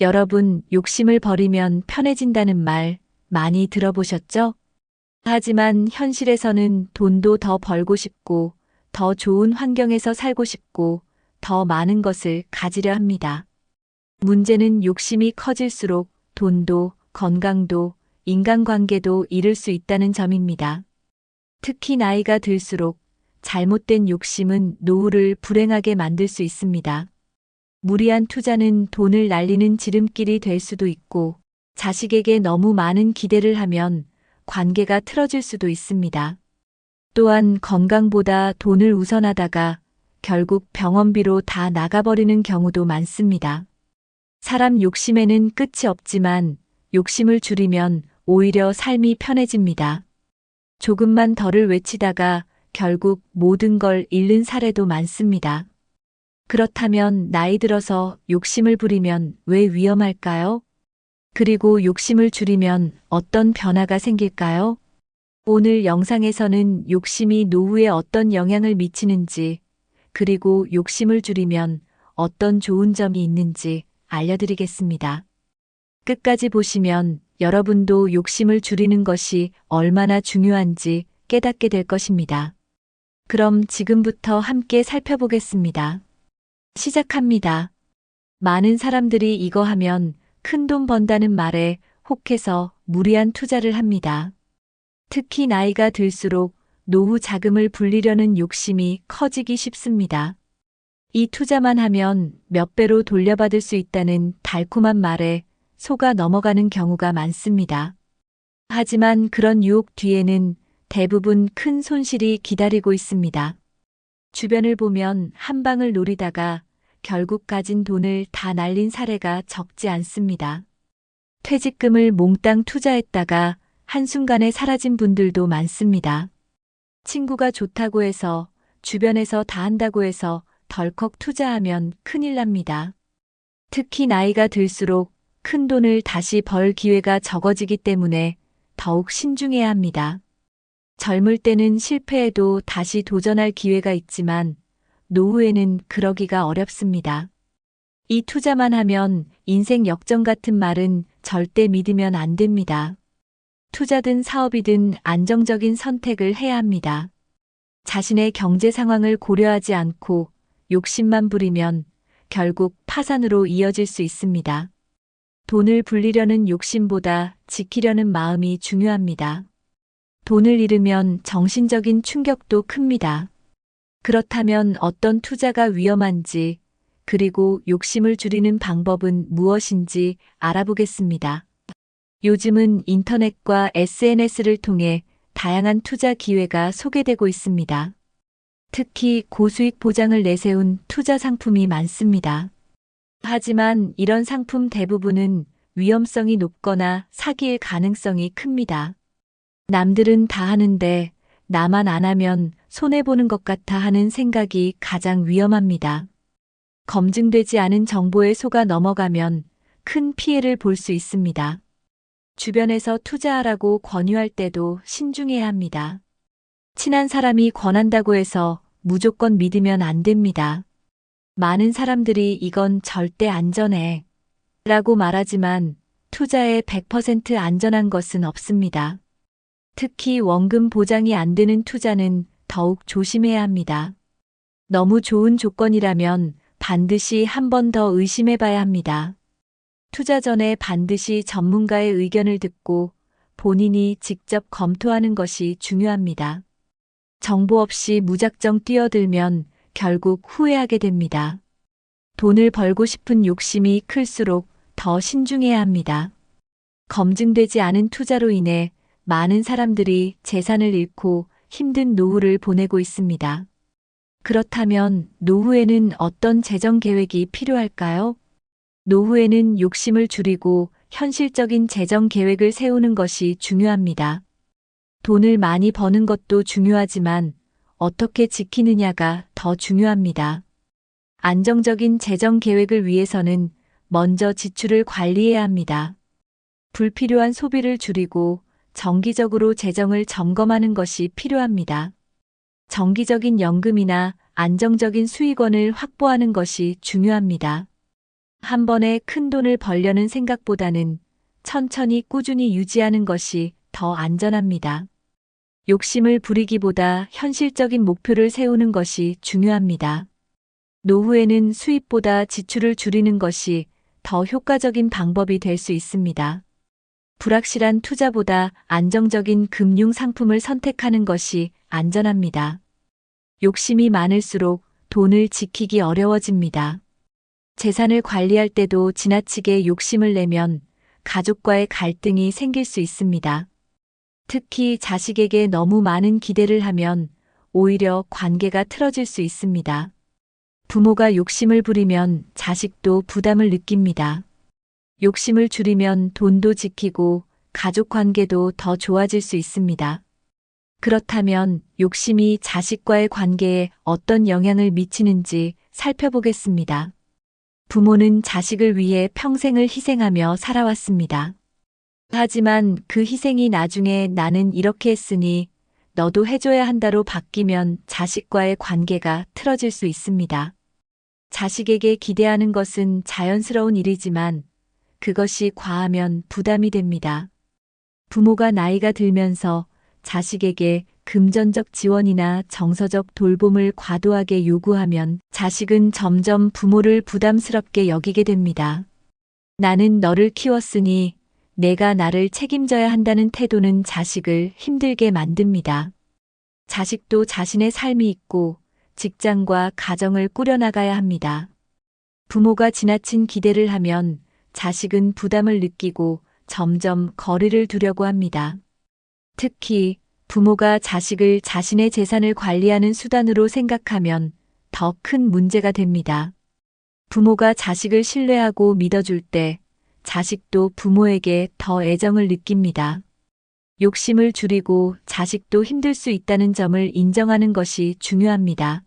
여러분, 욕심을 버리면 편해진다는 말 많이 들어보셨죠? 하지만 현실에서는 돈도 더 벌고 싶고, 더 좋은 환경에서 살고 싶고, 더 많은 것을 가지려 합니다. 문제는 욕심이 커질수록 돈도, 건강도, 인간관계도 잃을 수 있다는 점입니다. 특히 나이가 들수록 잘못된 욕심은 노후를 불행하게 만들 수 있습니다. 무리한 투자는 돈을 날리는 지름길이 될 수도 있고, 자식에게 너무 많은 기대를 하면 관계가 틀어질 수도 있습니다. 또한 건강보다 돈을 우선하다가 결국 병원비로 다 나가버리는 경우도 많습니다. 사람 욕심에는 끝이 없지만 욕심을 줄이면 오히려 삶이 편해집니다. 조금만 덜을 외치다가 결국 모든 걸 잃는 사례도 많습니다. 그렇다면 나이 들어서 욕심을 부리면 왜 위험할까요? 그리고 욕심을 줄이면 어떤 변화가 생길까요? 오늘 영상에서는 욕심이 노후에 어떤 영향을 미치는지, 그리고 욕심을 줄이면 어떤 좋은 점이 있는지 알려드리겠습니다. 끝까지 보시면 여러분도 욕심을 줄이는 것이 얼마나 중요한지 깨닫게 될 것입니다. 그럼 지금부터 함께 살펴보겠습니다. 시작합니다. 많은 사람들이 이거 하면 큰 돈 번다는 말에 혹해서 무리한 투자를 합니다. 특히 나이가 들수록 노후 자금을 불리려는 욕심이 커지기 쉽습니다. 이 투자만 하면 몇 배로 돌려받을 수 있다는 달콤한 말에 속아 넘어가는 경우가 많습니다. 하지만 그런 유혹 뒤에는 대부분 큰 손실이 기다리고 있습니다. 주변을 보면 한 방을 노리다가 결국 가진 돈을 다 날린 사례가 적지 않습니다. 퇴직금을 몽땅 투자했다가 한순간에 사라진 분들도 많습니다. 친구가 좋다고 해서, 주변에서 다 한다고 해서 덜컥 투자하면 큰일 납니다. 특히 나이가 들수록 큰 돈을 다시 벌 기회가 적어지기 때문에 더욱 신중해야 합니다. 젊을 때는 실패해도 다시 도전할 기회가 있지만 노후에는 그러기가 어렵습니다. 이 투자만 하면 인생 역전 같은 말은 절대 믿으면 안 됩니다. 투자든 사업이든 안정적인 선택을 해야 합니다. 자신의 경제 상황을 고려하지 않고 욕심만 부리면 결국 파산으로 이어질 수 있습니다. 돈을 불리려는 욕심보다 지키려는 마음이 중요합니다. 돈을 잃으면 정신적인 충격도 큽니다. 그렇다면 어떤 투자가 위험한지, 그리고 욕심을 줄이는 방법은 무엇인지 알아보겠습니다. 요즘은 인터넷과 SNS를 통해 다양한 투자 기회가 소개되고 있습니다. 특히 고수익 보장을 내세운 투자 상품이 많습니다. 하지만 이런 상품 대부분은 위험성이 높거나 사기일 가능성이 큽니다. 남들은 다 하는데 나만 안 하면 손해보는 것 같아 하는 생각이 가장 위험합니다. 검증되지 않은 정보에 속아 넘어가면 큰 피해를 볼 수 있습니다. 주변에서 투자하라고 권유할 때도 신중해야 합니다. 친한 사람이 권한다고 해서 무조건 믿으면 안 됩니다. 많은 사람들이 이건 절대 안전해 라고 말하지만 투자에 100% 안전한 것은 없습니다. 특히 원금 보장이 안 되는 투자는 더욱 조심해야 합니다. 너무 좋은 조건이라면 반드시 한 번 더 의심해 봐야 합니다. 투자 전에 반드시 전문가의 의견을 듣고 본인이 직접 검토하는 것이 중요합니다. 정보 없이 무작정 뛰어들면 결국 후회하게 됩니다. 돈을 벌고 싶은 욕심이 클수록 더 신중해야 합니다. 검증되지 않은 투자로 인해 많은 사람들이 재산을 잃고 힘든 노후를 보내고 있습니다. 그렇다면 노후에는 어떤 재정 계획이 필요할까요? 노후에는 욕심을 줄이고 현실적인 재정 계획을 세우는 것이 중요합니다. 돈을 많이 버는 것도 중요하지만 어떻게 지키느냐가 더 중요합니다. 안정적인 재정 계획을 위해서는 먼저 지출을 관리해야 합니다. 불필요한 소비를 줄이고 정기적으로 재정을 점검하는 것이 필요합니다. 정기적인 연금이나 안정적인 수익원을 확보하는 것이 중요합니다. 한 번에 큰 돈을 벌려는 생각보다는 천천히 꾸준히 유지하는 것이 더 안전합니다. 욕심을 부리기보다 현실적인 목표를 세우는 것이 중요합니다. 노후에는 수입보다 지출을 줄이는 것이 더 효과적인 방법이 될 수 있습니다. 불확실한 투자보다 안정적인 금융 상품을 선택하는 것이 안전합니다. 욕심이 많을수록 돈을 지키기 어려워집니다. 재산을 관리할 때도 지나치게 욕심을 내면 가족과의 갈등이 생길 수 있습니다. 특히 자식에게 너무 많은 기대를 하면 오히려 관계가 틀어질 수 있습니다. 부모가 욕심을 부리면 자식도 부담을 느낍니다. 욕심을 줄이면 돈도 지키고 가족 관계도 더 좋아질 수 있습니다. 그렇다면 욕심이 자식과의 관계에 어떤 영향을 미치는지 살펴보겠습니다. 부모는 자식을 위해 평생을 희생하며 살아왔습니다. 하지만 그 희생이 나중에 나는 이렇게 했으니 너도 해줘야 한다로 바뀌면 자식과의 관계가 틀어질 수 있습니다. 자식에게 기대하는 것은 자연스러운 일이지만 그것이 과하면 부담이 됩니다. 부모가 나이가 들면서 자식에게 금전적 지원이나 정서적 돌봄을 과도하게 요구하면 자식은 점점 부모를 부담스럽게 여기게 됩니다. 나는 너를 키웠으니 내가 나를 책임져야 한다는 태도는 자식을 힘들게 만듭니다. 자식도 자신의 삶이 있고 직장과 가정을 꾸려나가야 합니다. 부모가 지나친 기대를 하면 자식은 부담을 느끼고 점점 거리를 두려고 합니다. 특히 부모가 자식을 자신의 재산을 관리하는 수단으로 생각하면 더 큰 문제가 됩니다. 부모가 자식을 신뢰하고 믿어줄 때 자식도 부모에게 더 애정을 느낍니다. 욕심을 줄이고 자식도 힘들 수 있다는 점을 인정하는 것이 중요합니다.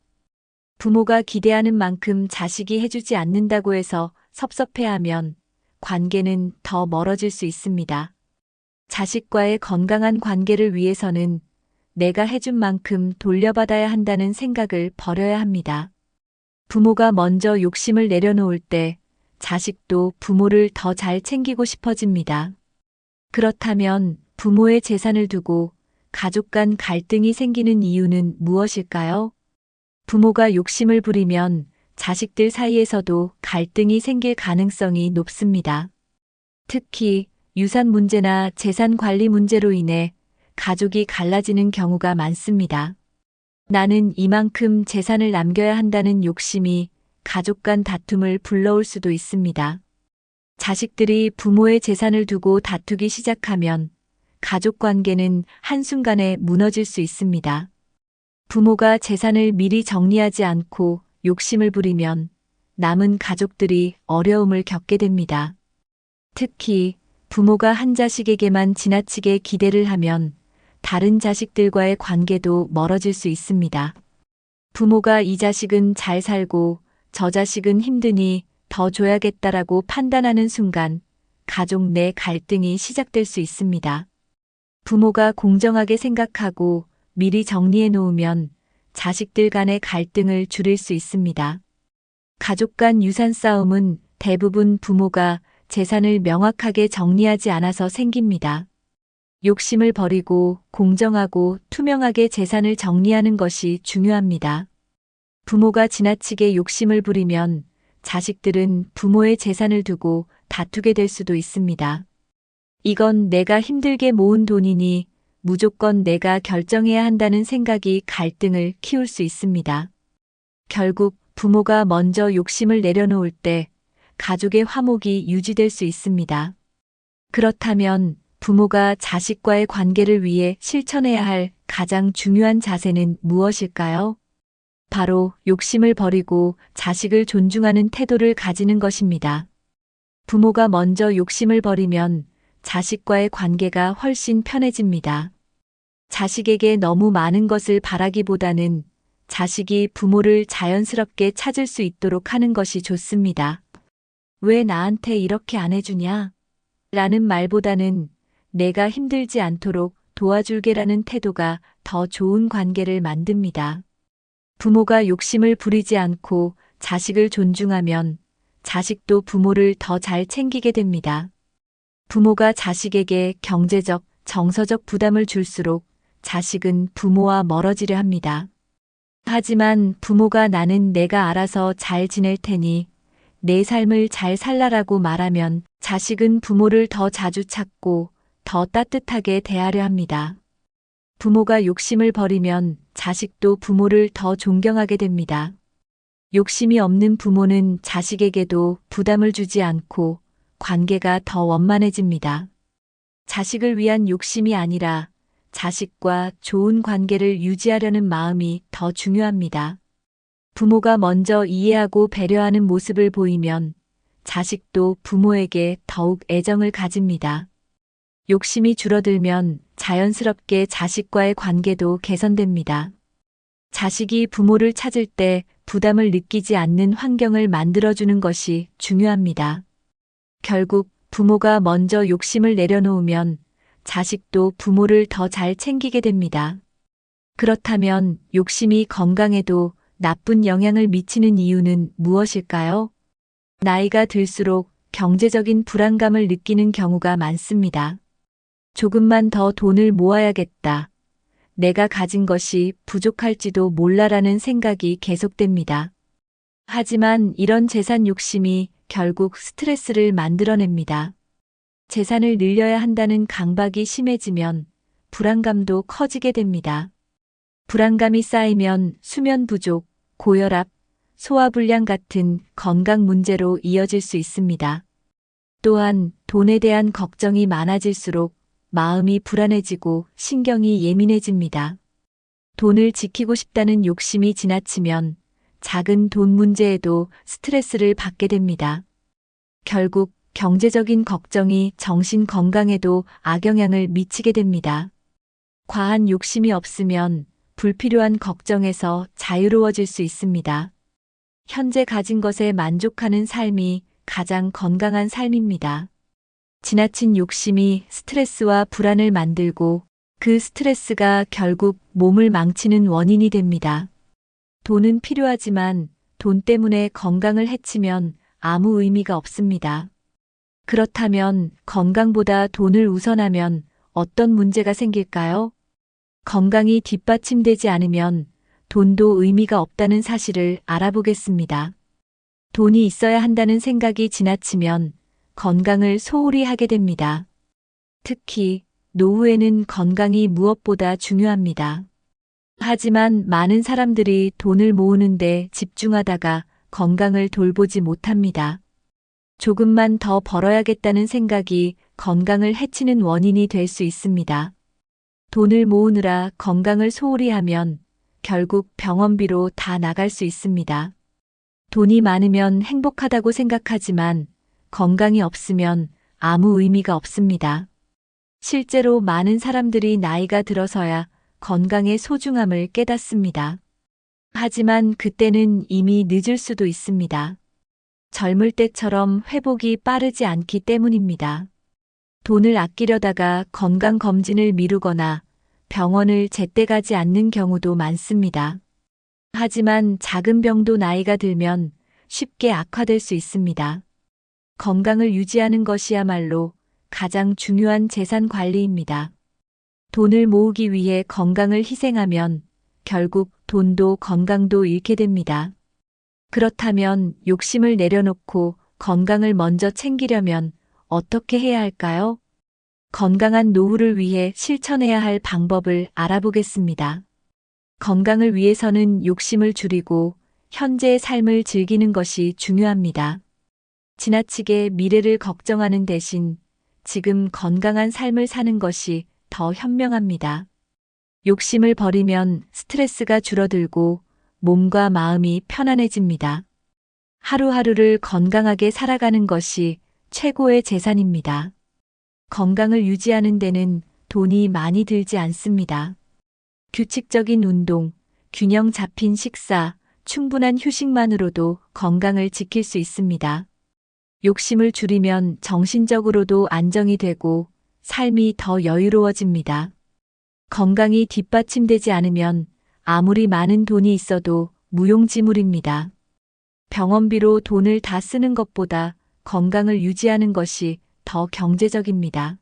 부모가 기대하는 만큼 자식이 해주지 않는다고 해서 섭섭해하면 관계는 더 멀어질 수 있습니다. 자식과의 건강한 관계를 위해서는 내가 해준 만큼 돌려받아야 한다는 생각을 버려야 합니다. 부모가 먼저 욕심을 내려놓을 때 자식도 부모를 더 잘 챙기고 싶어집니다. 그렇다면 부모의 재산을 두고 가족 간 갈등이 생기는 이유는 무엇일까요? 부모가 욕심을 부리면 자식들 사이에서도 갈등이 생길 가능성이 높습니다. 특히 유산 문제나 재산 관리 문제로 인해 가족이 갈라지는 경우가 많습니다. 나는 이만큼 재산을 남겨야 한다는 욕심이 가족 간 다툼을 불러올 수도 있습니다. 자식들이 부모의 재산을 두고 다투기 시작하면 가족 관계는 한순간에 무너질 수 있습니다. 부모가 재산을 미리 정리하지 않고 욕심을 부리면 남은 가족들이 어려움을 겪게 됩니다. 특히 부모가 한 자식에게만 지나치게 기대를 하면 다른 자식들과의 관계도 멀어질 수 있습니다. 부모가 이 자식은 잘 살고 저 자식은 힘드니 더 줘야겠다라고 판단하는 순간 가족 내 갈등이 시작될 수 있습니다. 부모가 공정하게 생각하고 미리 정리해 놓으면 자식들 간의 갈등을 줄일 수 있습니다. 가족 간 유산 싸움은 대부분 부모가 재산을 명확하게 정리하지 않아서 생깁니다. 욕심을 버리고 공정하고 투명하게 재산을 정리하는 것이 중요합니다. 부모가 지나치게 욕심을 부리면 자식들은 부모의 재산을 두고 다투게 될 수도 있습니다. 이건 내가 힘들게 모은 돈이니 무조건 내가 결정해야 한다는 생각이 갈등을 키울 수 있습니다. 결국 부모가 먼저 욕심을 내려놓을 때 가족의 화목이 유지될 수 있습니다. 그렇다면 부모가 자식과의 관계를 위해 실천해야 할 가장 중요한 자세는 무엇일까요? 바로 욕심을 버리고 자식을 존중하는 태도를 가지는 것입니다. 부모가 먼저 욕심을 버리면 자식과의 관계가 훨씬 편해집니다. 자식에게 너무 많은 것을 바라기보다는 자식이 부모를 자연스럽게 찾을 수 있도록 하는 것이 좋습니다. 왜 나한테 이렇게 안 해주냐? 라는 말보다는 내가 힘들지 않도록 도와줄게라는 태도가 더 좋은 관계를 만듭니다. 부모가 욕심을 부리지 않고 자식을 존중하면 자식도 부모를 더 잘 챙기게 됩니다. 부모가 자식에게 경제적, 정서적 부담을 줄수록 자식은 부모와 멀어지려 합니다. 하지만 부모가 나는 내가 알아서 잘 지낼 테니 내 삶을 잘 살라라고 말하면 자식은 부모를 더 자주 찾고 더 따뜻하게 대하려 합니다. 부모가 욕심을 버리면 자식도 부모를 더 존경하게 됩니다. 욕심이 없는 부모는 자식에게도 부담을 주지 않고 관계가 더 원만해집니다. 자식을 위한 욕심이 아니라 자식과 좋은 관계를 유지하려는 마음이 더 중요합니다. 부모가 먼저 이해하고 배려하는 모습을 보이면 자식도 부모에게 더욱 애정을 가집니다. 욕심이 줄어들면 자연스럽게 자식과의 관계도 개선됩니다. 자식이 부모를 찾을 때 부담을 느끼지 않는 환경을 만들어주는 것이 중요합니다. 결국 부모가 먼저 욕심을 내려놓으면 자식도 부모를 더 잘 챙기게 됩니다. 그렇다면 욕심이 건강에도 나쁜 영향을 미치는 이유는 무엇일까요? 나이가 들수록 경제적인 불안감을 느끼는 경우가 많습니다. 조금만 더 돈을 모아야겠다. 내가 가진 것이 부족할지도 몰라라는 생각이 계속됩니다. 하지만 이런 재산 욕심이 결국 스트레스를 만들어냅니다. 재산을 늘려야 한다는 강박이 심해지면 불안감도 커지게 됩니다. 불안감이 쌓이면 수면 부족, 고혈압, 소화불량 같은 건강 문제로 이어질 수 있습니다. 또한 돈에 대한 걱정이 많아질수록 마음이 불안해지고 신경이 예민해집니다. 돈을 지키고 싶다는 욕심이 지나치면 작은 돈 문제에도 스트레스를 받게 됩니다. 결국 경제적인 걱정이 정신 건강에도 악영향을 미치게 됩니다. 과한 욕심이 없으면 불필요한 걱정에서 자유로워질 수 있습니다. 현재 가진 것에 만족하는 삶이 가장 건강한 삶입니다. 지나친 욕심이 스트레스와 불안을 만들고 그 스트레스가 결국 몸을 망치는 원인이 됩니다. 돈은 필요하지만 돈 때문에 건강을 해치면 아무 의미가 없습니다. 그렇다면 건강보다 돈을 우선하면 어떤 문제가 생길까요? 건강이 뒷받침되지 않으면 돈도 의미가 없다는 사실을 알아보겠습니다. 돈이 있어야 한다는 생각이 지나치면 건강을 소홀히 하게 됩니다. 특히 노후에는 건강이 무엇보다 중요합니다. 하지만 많은 사람들이 돈을 모으는데 집중하다가 건강을 돌보지 못합니다. 조금만 더 벌어야겠다는 생각이 건강을 해치는 원인이 될 수 있습니다. 돈을 모으느라 건강을 소홀히 하면 결국 병원비로 다 나갈 수 있습니다. 돈이 많으면 행복하다고 생각하지만 건강이 없으면 아무 의미가 없습니다. 실제로 많은 사람들이 나이가 들어서야 건강의 소중함을 깨닫습니다. 하지만 그때는 이미 늦을 수도 있습니다. 젊을 때처럼 회복이 빠르지 않기 때문입니다. 돈을 아끼려다가 건강검진을 미루거나 병원을 제때 가지 않는 경우도 많습니다. 하지만 작은 병도 나이가 들면 쉽게 악화될 수 있습니다. 건강을 유지하는 것이야말로 가장 중요한 재산 관리입니다. 돈을 모으기 위해 건강을 희생하면 결국 돈도 건강도 잃게 됩니다. 그렇다면 욕심을 내려놓고 건강을 먼저 챙기려면 어떻게 해야 할까요? 건강한 노후를 위해 실천해야 할 방법을 알아보겠습니다. 건강을 위해서는 욕심을 줄이고 현재의 삶을 즐기는 것이 중요합니다. 지나치게 미래를 걱정하는 대신 지금 건강한 삶을 사는 것이 더 현명합니다. 욕심을 버리면 스트레스가 줄어들고 몸과 마음이 편안해집니다. 하루하루를 건강하게 살아가는 것이 최고의 재산입니다. 건강을 유지하는 데는 돈이 많이 들지 않습니다. 규칙적인 운동, 균형 잡힌 식사, 충분한 휴식만으로도 건강을 지킬 수 있습니다. 욕심을 줄이면 정신적으로도 안정이 되고 삶이 더 여유로워집니다. 건강이 뒷받침되지 않으면 아무리 많은 돈이 있어도 무용지물입니다. 병원비로 돈을 다 쓰는 것보다 건강을 유지하는 것이 더 경제적입니다.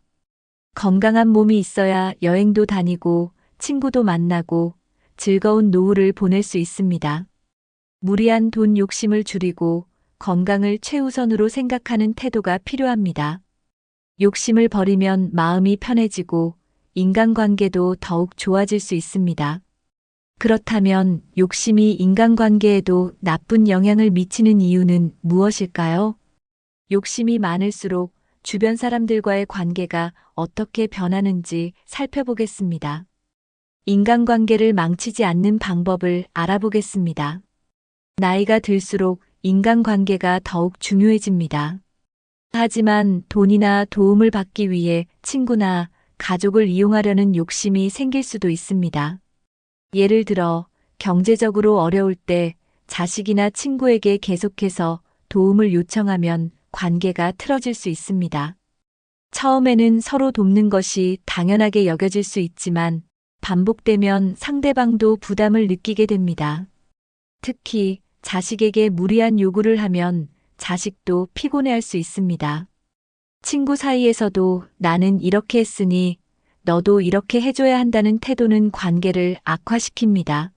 건강한 몸이 있어야 여행도 다니고 친구도 만나고 즐거운 노후를 보낼 수 있습니다. 무리한 돈 욕심을 줄이고 건강을 최우선으로 생각하는 태도가 필요합니다. 욕심을 버리면 마음이 편해지고 인간관계도 더욱 좋아질 수 있습니다. 그렇다면 욕심이 인간관계에도 나쁜 영향을 미치는 이유는 무엇일까요? 욕심이 많을수록 주변 사람들과의 관계가 어떻게 변하는지 살펴보겠습니다. 인간관계를 망치지 않는 방법을 알아보겠습니다. 나이가 들수록 인간관계가 더욱 중요해집니다. 하지만 돈이나 도움을 받기 위해 친구나 가족을 이용하려는 욕심이 생길 수도 있습니다. 예를 들어 경제적으로 어려울 때 자식이나 친구에게 계속해서 도움을 요청하면 관계가 틀어질 수 있습니다. 처음에는 서로 돕는 것이 당연하게 여겨질 수 있지만 반복되면 상대방도 부담을 느끼게 됩니다. 특히 자식에게 무리한 요구를 하면 자식도 피곤해할 수 있습니다. 친구 사이에서도 나는 이렇게 했으니 너도 이렇게 해줘야 한다는 태도는 관계를 악화시킵니다.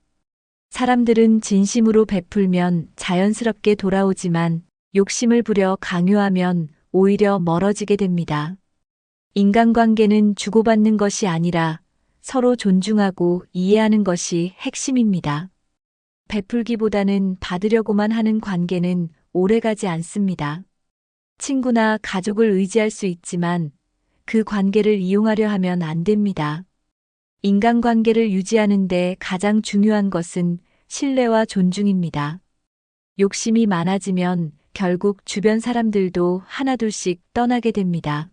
사람들은 진심으로 베풀면 자연스럽게 돌아오지만 욕심을 부려 강요하면 오히려 멀어지게 됩니다. 인간관계는 주고받는 것이 아니라 서로 존중하고 이해하는 것이 핵심입니다. 베풀기보다는 받으려고만 하는 관계는 오래가지 않습니다. 친구나 가족을 의지할 수 있지만 그 관계를 이용하려 하면 안 됩니다. 인간관계를 유지하는데 가장 중요한 것은 신뢰와 존중입니다. 욕심이 많아지면 결국 주변 사람들도 하나둘씩 떠나게 됩니다.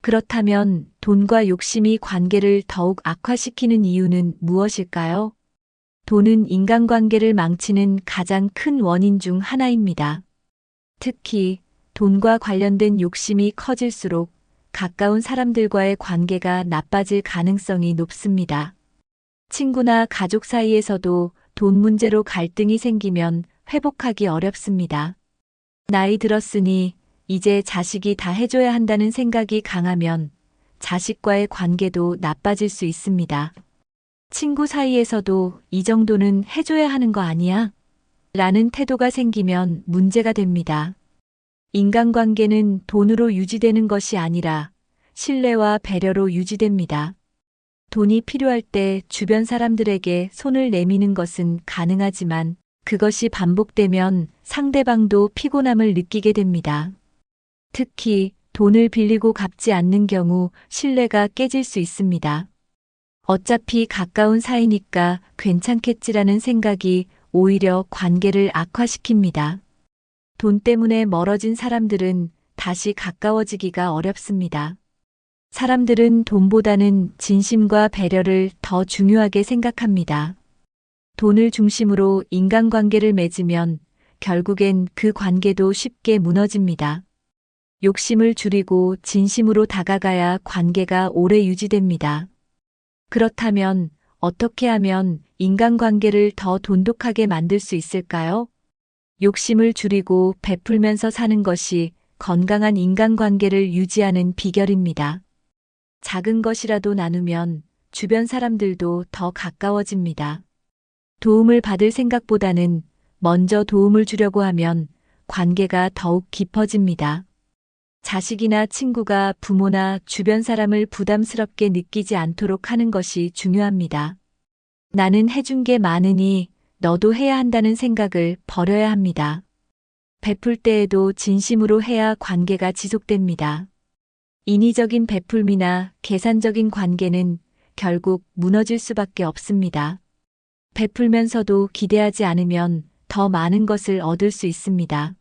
그렇다면 돈과 욕심이 관계를 더욱 악화시키는 이유는 무엇일까요? 돈은 인간관계를 망치는 가장 큰 원인 중 하나입니다. 특히 돈과 관련된 욕심이 커질수록 가까운 사람들과의 관계가 나빠질 가능성이 높습니다. 친구나 가족 사이에서도 돈 문제로 갈등이 생기면 회복하기 어렵습니다. 나이 들었으니 이제 자식이 다 해줘야 한다는 생각이 강하면 자식과의 관계도 나빠질 수 있습니다. 친구 사이에서도 이 정도는 해줘야 하는 거 아니야? 라는 태도가 생기면 문제가 됩니다. 인간관계는 돈으로 유지되는 것이 아니라 신뢰와 배려로 유지됩니다. 돈이 필요할 때 주변 사람들에게 손을 내미는 것은 가능하지만 그것이 반복되면 상대방도 피곤함을 느끼게 됩니다. 특히 돈을 빌리고 갚지 않는 경우 신뢰가 깨질 수 있습니다. 어차피 가까운 사이니까 괜찮겠지라는 생각이 오히려 관계를 악화시킵니다. 돈 때문에 멀어진 사람들은 다시 가까워지기가 어렵습니다. 사람들은 돈보다는 진심과 배려를 더 중요하게 생각합니다. 돈을 중심으로 인간관계를 맺으면 결국엔 그 관계도 쉽게 무너집니다. 욕심을 줄이고 진심으로 다가가야 관계가 오래 유지됩니다. 그렇다면 어떻게 하면 인간관계를 더 돈독하게 만들 수 있을까요? 욕심을 줄이고 베풀면서 사는 것이 건강한 인간관계를 유지하는 비결입니다. 작은 것이라도 나누면 주변 사람들도 더 가까워집니다. 도움을 받을 생각보다는 먼저 도움을 주려고 하면 관계가 더욱 깊어집니다. 자식이나 친구가 부모나 주변 사람을 부담스럽게 느끼지 않도록 하는 것이 중요합니다. 나는 해준 게 많으니 너도 해야 한다는 생각을 버려야 합니다. 베풀 때에도 진심으로 해야 관계가 지속됩니다. 인위적인 베풀미나 계산적인 관계는 결국 무너질 수밖에 없습니다. 베풀면서도 기대하지 않으면 더 많은 것을 얻을 수 있습니다.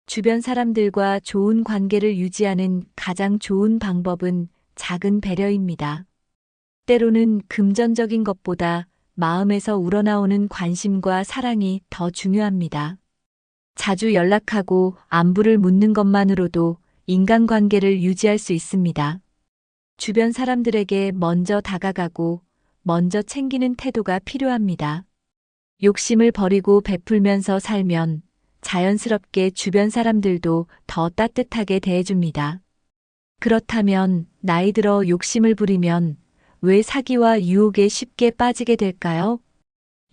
주변 사람들과 좋은 관계를 유지하는 가장 좋은 방법은 작은 배려입니다. 때로는 금전적인 것보다 마음에서 우러나오는 관심과 사랑이 더 중요합니다. 자주 연락하고 안부를 묻는 것만으로도 인간관계를 유지할 수 있습니다. 주변 사람들에게 먼저 다가가고 먼저 챙기는 태도가 필요합니다. 욕심을 버리고 베풀면서 살면 자연스럽게 주변 사람들도 더 따뜻하게 대해줍니다. 그렇다면 나이 들어 욕심을 부리면 왜 사기와 유혹에 쉽게 빠지게 될까요?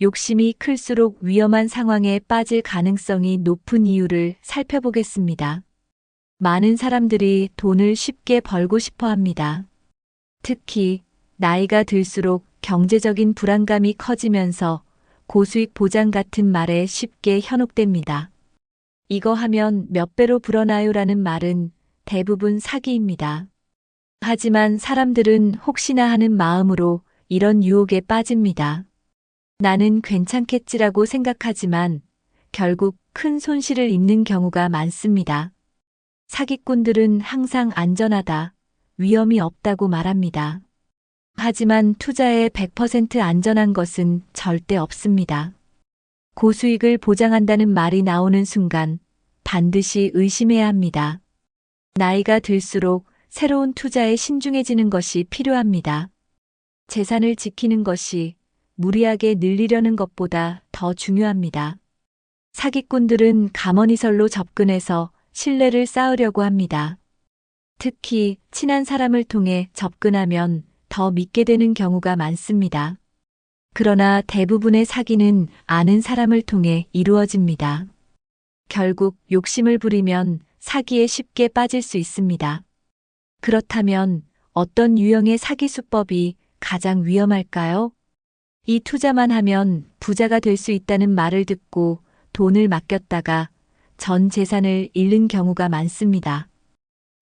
욕심이 클수록 위험한 상황에 빠질 가능성이 높은 이유를 살펴보겠습니다. 많은 사람들이 돈을 쉽게 벌고 싶어 합니다. 특히 나이가 들수록 경제적인 불안감이 커지면서 고수익 보장 같은 말에 쉽게 현혹됩니다. 이거 하면 몇 배로 불어나요라는 말은 대부분 사기입니다. 하지만 사람들은 혹시나 하는 마음으로 이런 유혹에 빠집니다. 나는 괜찮겠지라고 생각하지만 결국 큰 손실을 입는 경우가 많습니다. 사기꾼들은 항상 안전하다, 위험이 없다고 말합니다. 하지만 투자에 100% 안전한 것은 절대 없습니다. 고수익을 보장한다는 말이 나오는 순간 반드시 의심해야 합니다. 나이가 들수록 새로운 투자에 신중해지는 것이 필요합니다. 재산을 지키는 것이 무리하게 늘리려는 것보다 더 중요합니다. 사기꾼들은 가머니설로 접근해서 신뢰를 쌓으려고 합니다. 특히 친한 사람을 통해 접근하면 더 믿게 되는 경우가 많습니다. 그러나 대부분의 사기는 아는 사람을 통해 이루어집니다. 결국 욕심을 부리면 사기에 쉽게 빠질 수 있습니다. 그렇다면 어떤 유형의 사기 수법이 가장 위험할까요? 이 투자만 하면 부자가 될 수 있다는 말을 듣고 돈을 맡겼다가 전 재산을 잃는 경우가 많습니다.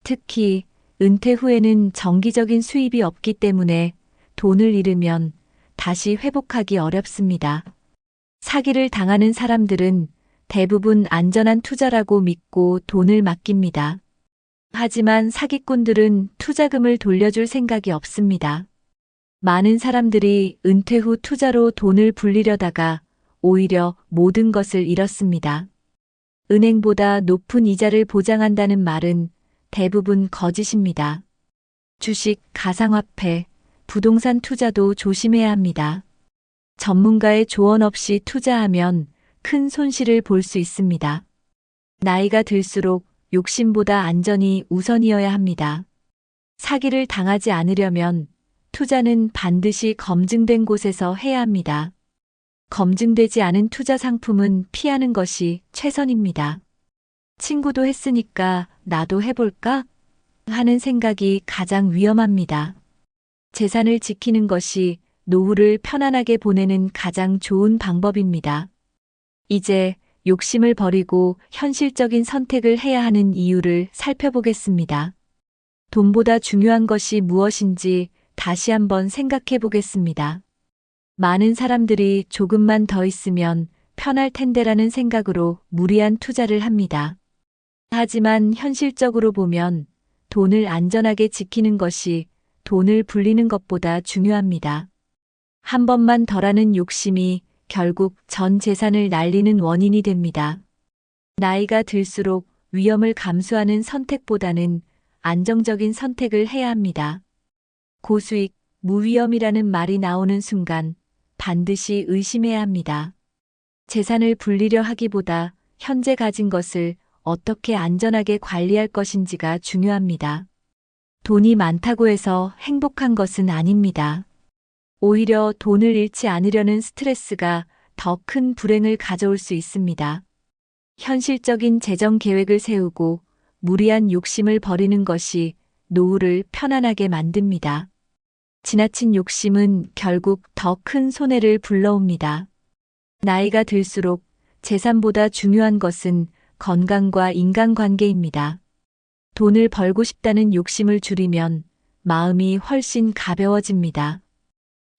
특히 은퇴 후에는 정기적인 수입이 없기 때문에 돈을 잃으면 다시 회복하기 어렵습니다. 사기를 당하는 사람들은 대부분 안전한 투자라고 믿고 돈을 맡깁니다. 하지만 사기꾼들은 투자금을 돌려줄 생각이 없습니다. 많은 사람들이 은퇴 후 투자로 돈을 불리려다가 오히려 모든 것을 잃었습니다. 은행보다 높은 이자를 보장한다는 말은 대부분 거짓입니다. 주식, 가상화폐, 부동산 투자도 조심해야 합니다. 전문가의 조언 없이 투자하면 큰 손실을 볼 수 있습니다. 나이가 들수록 욕심보다 안전이 우선이어야 합니다. 사기를 당하지 않으려면 투자는 반드시 검증된 곳에서 해야 합니다. 검증되지 않은 투자 상품은 피하는 것이 최선입니다. 친구도 했으니까 나도 해볼까? 하는 생각이 가장 위험합니다. 재산을 지키는 것이 노후를 편안하게 보내는 가장 좋은 방법입니다. 이제 욕심을 버리고 현실적인 선택을 해야 하는 이유를 살펴보겠습니다. 돈보다 중요한 것이 무엇인지 다시 한번 생각해 보겠습니다. 많은 사람들이 조금만 더 있으면 편할 텐데라는 생각으로 무리한 투자를 합니다. 하지만 현실적으로 보면 돈을 안전하게 지키는 것이 돈을 불리는 것보다 중요합니다. 한 번만 덜하는 욕심이 결국 전 재산을 날리는 원인이 됩니다. 나이가 들수록 위험을 감수하는 선택보다는 안정적인 선택을 해야 합니다. 고수익, 무위험이라는 말이 나오는 순간 반드시 의심해야 합니다. 재산을 불리려 하기보다 현재 가진 것을 어떻게 안전하게 관리할 것인지가 중요합니다. 돈이 많다고 해서 행복한 것은 아닙니다. 오히려 돈을 잃지 않으려는 스트레스가 더 큰 불행을 가져올 수 있습니다. 현실적인 재정 계획을 세우고 무리한 욕심을 버리는 것이 노후를 편안하게 만듭니다. 지나친 욕심은 결국 더 큰 손해를 불러옵니다. 나이가 들수록 재산보다 중요한 것은 건강과 인간관계입니다. 돈을 벌고 싶다는 욕심을 줄이면 마음이 훨씬 가벼워집니다.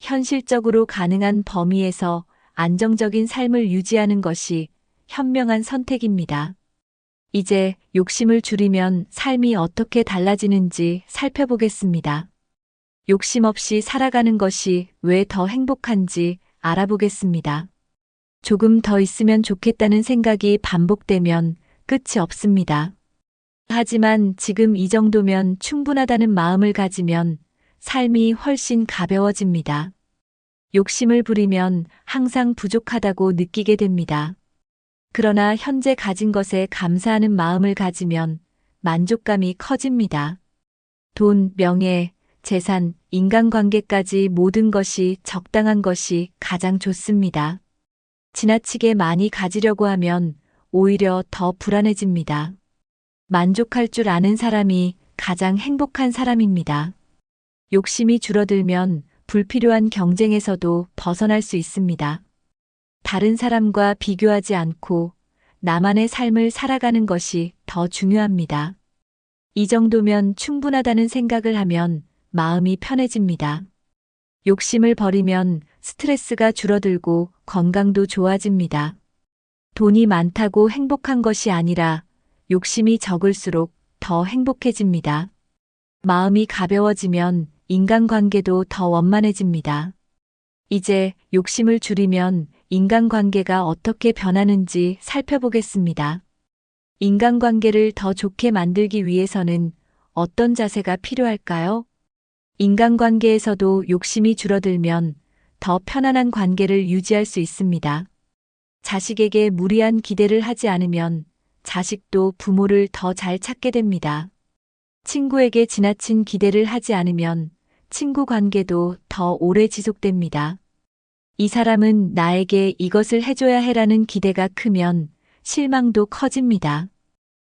현실적으로 가능한 범위에서 안정적인 삶을 유지하는 것이 현명한 선택입니다. 이제 욕심을 줄이면 삶이 어떻게 달라지는지 살펴보겠습니다. 욕심 없이 살아가는 것이 왜 더 행복한지 알아보겠습니다. 조금 더 있으면 좋겠다는 생각이 반복되면 끝이 없습니다. 하지만 지금 이 정도면 충분하다는 마음을 가지면 삶이 훨씬 가벼워집니다. 욕심을 부리면 항상 부족하다고 느끼게 됩니다. 그러나 현재 가진 것에 감사하는 마음을 가지면 만족감이 커집니다. 돈, 명예, 재산, 인간관계까지 모든 것이 적당한 것이 가장 좋습니다. 지나치게 많이 가지려고 하면 오히려 더 불안해집니다. 만족할 줄 아는 사람이 가장 행복한 사람입니다. 욕심이 줄어들면 불필요한 경쟁에서도 벗어날 수 있습니다. 다른 사람과 비교하지 않고 나만의 삶을 살아가는 것이 더 중요합니다. 이 정도면 충분하다는 생각을 하면 마음이 편해집니다. 욕심을 버리면 스트레스가 줄어들고 건강도 좋아집니다. 돈이 많다고 행복한 것이 아니라 욕심이 적을수록 더 행복해집니다. 마음이 가벼워지면 인간관계도 더 원만해집니다. 이제 욕심을 줄이면 인간관계가 어떻게 변하는지 살펴보겠습니다. 인간관계를 더 좋게 만들기 위해서는 어떤 자세가 필요할까요? 인간관계에서도 욕심이 줄어들면 더 편안한 관계를 유지할 수 있습니다. 자식에게 무리한 기대를 하지 않으면 자식도 부모를 더 잘 찾게 됩니다. 친구에게 지나친 기대를 하지 않으면 친구 관계도 더 오래 지속됩니다. 이 사람은 나에게 이것을 해줘야 해라는 기대가 크면 실망도 커집니다.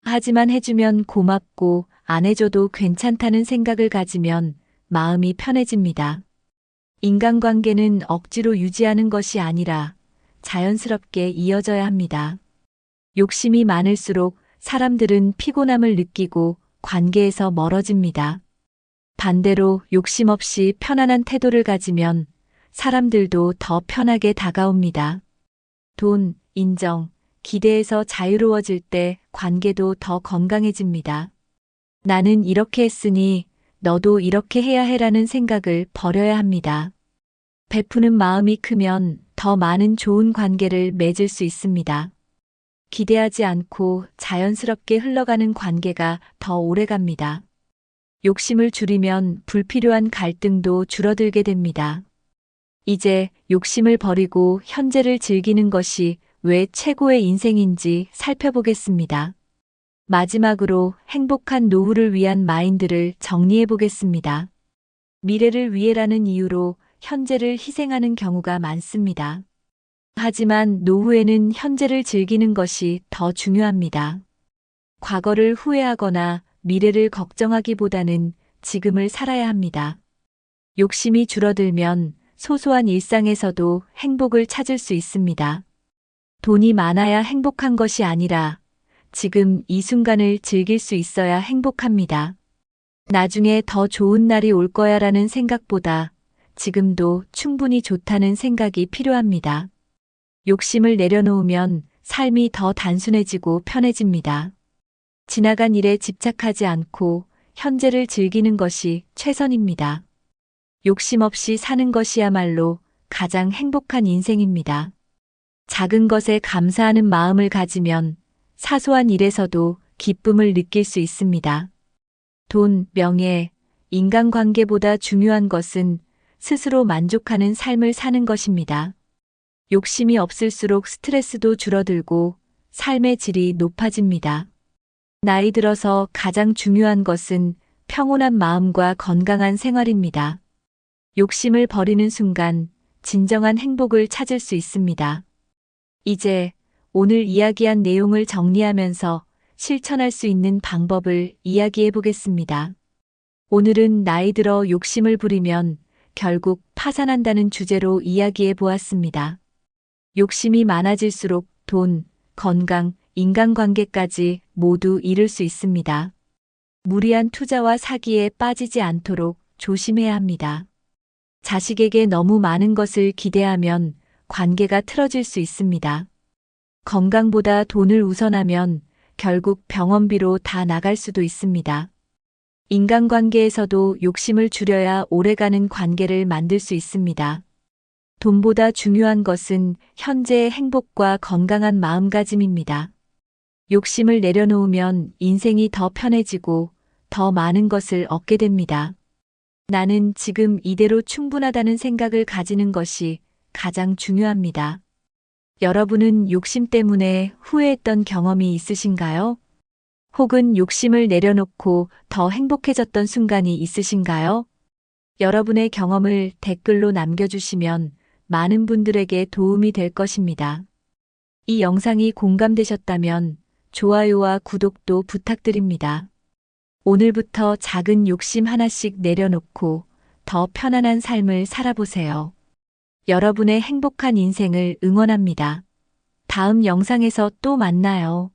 하지만 해주면 고맙고 안 해줘도 괜찮다는 생각을 가지면 마음이 편해집니다. 인간관계는 억지로 유지하는 것이 아니라 자연스럽게 이어져야 합니다. 욕심이 많을수록 사람들은 피곤함을 느끼고 관계에서 멀어집니다. 반대로 욕심 없이 편안한 태도를 가지면 사람들도 더 편하게 다가옵니다. 돈, 인정, 기대에서 자유로워질 때 관계도 더 건강해집니다. 나는 이렇게 했으니 너도 이렇게 해야 해라는 생각을 버려야 합니다. 베푸는 마음이 크면 더 많은 좋은 관계를 맺을 수 있습니다. 기대하지 않고 자연스럽게 흘러가는 관계가 더 오래갑니다. 욕심을 줄이면 불필요한 갈등도 줄어들게 됩니다. 이제 욕심을 버리고 현재를 즐기는 것이 왜 최고의 인생인지 살펴보겠습니다. 마지막으로 행복한 노후를 위한 마인드를 정리해 보겠습니다. 미래를 위해라는 이유로 현재를 희생하는 경우가 많습니다. 하지만 노후에는 현재를 즐기는 것이 더 중요합니다. 과거를 후회하거나 미래를 걱정하기보다는 지금을 살아야 합니다. 욕심이 줄어들면 소소한 일상에서도 행복을 찾을 수 있습니다. 돈이 많아야 행복한 것이 아니라 지금 이 순간을 즐길 수 있어야 행복합니다. 나중에 더 좋은 날이 올 거야라는 생각보다 지금도 충분히 좋다는 생각이 필요합니다. 욕심을 내려놓으면 삶이 더 단순해지고 편해집니다. 지나간 일에 집착하지 않고 현재를 즐기는 것이 최선입니다. 욕심 없이 사는 것이야말로 가장 행복한 인생입니다. 작은 것에 감사하는 마음을 가지면 사소한 일에서도 기쁨을 느낄 수 있습니다. 돈, 명예, 인간관계보다 중요한 것은 스스로 만족하는 삶을 사는 것입니다. 욕심이 없을수록 스트레스도 줄어들고 삶의 질이 높아집니다. 나이 들어서 가장 중요한 것은 평온한 마음과 건강한 생활입니다. 욕심을 버리는 순간 진정한 행복을 찾을 수 있습니다. 이제 오늘 이야기한 내용을 정리하면서 실천할 수 있는 방법을 이야기해 보겠습니다. 오늘은 나이 들어 욕심을 부리면 결국 파산한다는 주제로 이야기해 보았습니다. 욕심이 많아질수록 돈, 건강, 인간관계까지 모두 잃을 수 있습니다. 무리한 투자와 사기에 빠지지 않도록 조심해야 합니다. 자식에게 너무 많은 것을 기대하면 관계가 틀어질 수 있습니다. 건강보다 돈을 우선하면 결국 병원비로 다 나갈 수도 있습니다. 인간관계에서도 욕심을 줄여야 오래가는 관계를 만들 수 있습니다. 돈보다 중요한 것은 현재의 행복과 건강한 마음가짐입니다. 욕심을 내려놓으면 인생이 더 편해지고 더 많은 것을 얻게 됩니다. 나는 지금 이대로 충분하다는 생각을 가지는 것이 가장 중요합니다. 여러분은 욕심 때문에 후회했던 경험이 있으신가요? 혹은 욕심을 내려놓고 더 행복해졌던 순간이 있으신가요? 여러분의 경험을 댓글로 남겨주시면 많은 분들에게 도움이 될 것입니다. 이 영상이 공감되셨다면 좋아요와 구독도 부탁드립니다. 오늘부터 작은 욕심 하나씩 내려놓고 더 편안한 삶을 살아보세요. 여러분의 행복한 인생을 응원합니다. 다음 영상에서 또 만나요.